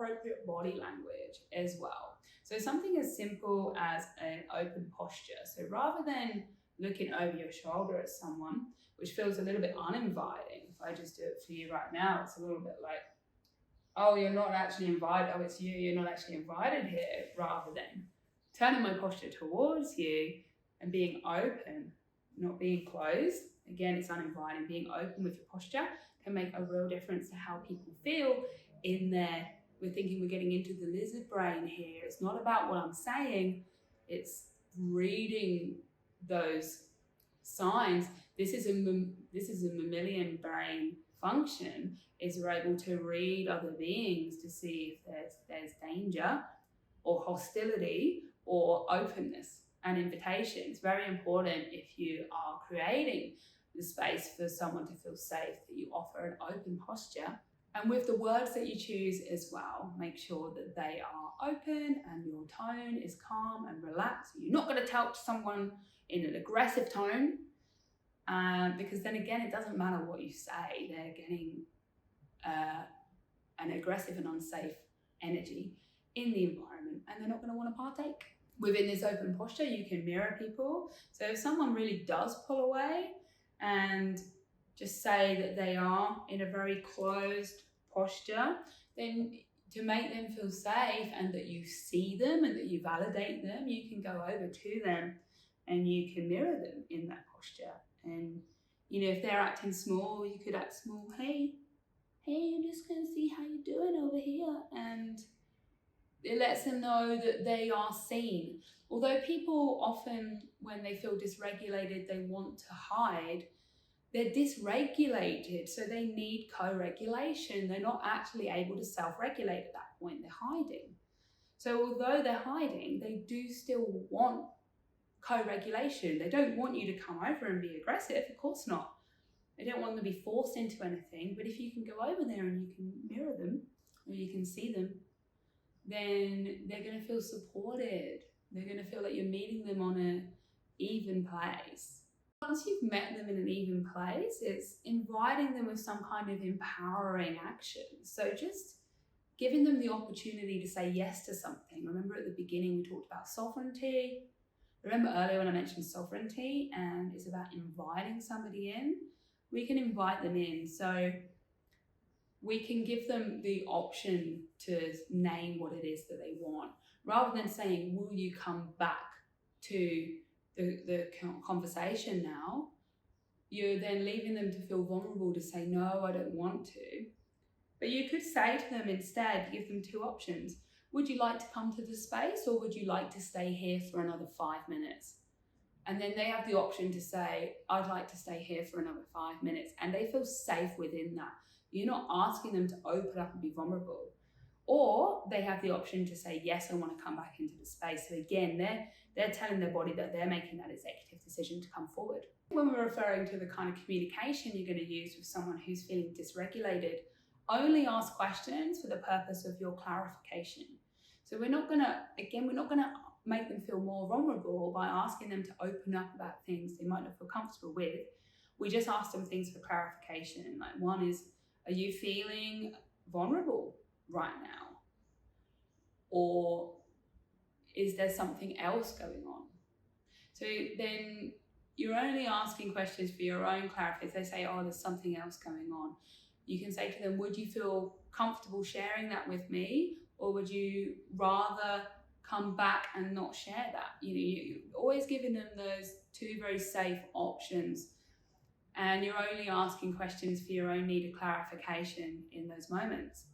appropriate body language as well. So something as simple as an open posture. So rather than looking over your shoulder at someone, which feels a little bit uninviting, if I just do it for you right now, it's a little bit like, oh, you're not actually invited, oh, it's you, you're not actually invited here, rather than turning my posture towards you and being open, not being closed. Again, it's uninviting. Being open with your posture can make a real difference to how people feel in there. We're thinking we're getting into the lizard brain here. It's not about what I'm saying, it's reading those signs. This is a mammalian brain function, is we're able to read other beings to see if there's danger or hostility or openness and invitation. It's very important if you are creating the space for someone to feel safe that you offer an open posture. And with the words that you choose as well, make sure that they are open and your tone is calm and relaxed. You're not going to talk to someone in an aggressive tone, because then again, it doesn't matter what you say, they're getting an aggressive and unsafe energy in the environment, and they're not going to want to partake. Within this open posture, you can mirror people. So if someone really does pull away and just say that they are in a very closed posture, then to make them feel safe and that you see them and that you validate them, you can go over to them and you can mirror them in that posture. And if they're acting small, you could act small. Hey, I'm just going to see how you're doing over here. And it lets them know that they are seen. Although people often, when they feel dysregulated, they want to hide, they're dysregulated, so they need co-regulation. They're not actually able to self-regulate at that point, they're hiding. So although they're hiding, they do still want co-regulation. They don't want you to come over and be aggressive, of course not. They don't want them to be forced into anything, but if you can go over there and you can mirror them, or you can see them, then they're going to feel supported. They're going to feel like you're meeting them on an even place. Once you've met them in an even place, it's inviting them with some kind of empowering action. So just giving them the opportunity to say yes to something. Remember at the beginning we talked about sovereignty. Remember earlier when I mentioned sovereignty, and it's about inviting somebody in. We can invite them in. So we can give them the option to name what it is that they want, rather than saying, will you come back to the conversation now? You're then leaving them to feel vulnerable to say, no, I don't want to. But you could say to them instead, give them two options. Would you like to come to the space, or would you like to stay here for another 5 minutes? And then they have the option to say, I'd like to stay here for another 5 minutes. And they feel safe within that. You're not asking them to open up and be vulnerable. Or they have the option to say, yes, I want to come back into the space. So again, they're telling their body that they're making that executive decision to come forward. When we're referring to the kind of communication you're going to use with someone who's feeling dysregulated, only ask questions for the purpose of your clarification. So we're not going to make them feel more vulnerable by asking them to open up about things they might not feel comfortable with. We just ask them things for clarification. Like one is, are you feeling vulnerable right now? Or is there something else going on? So then you're only asking questions for your own clarity. If they say, oh, there's something else going on, you can say to them, would you feel comfortable sharing that with me? Or would you rather come back and not share that? You're always giving them those two very safe options, and you're only asking questions for your own need of clarification in those moments.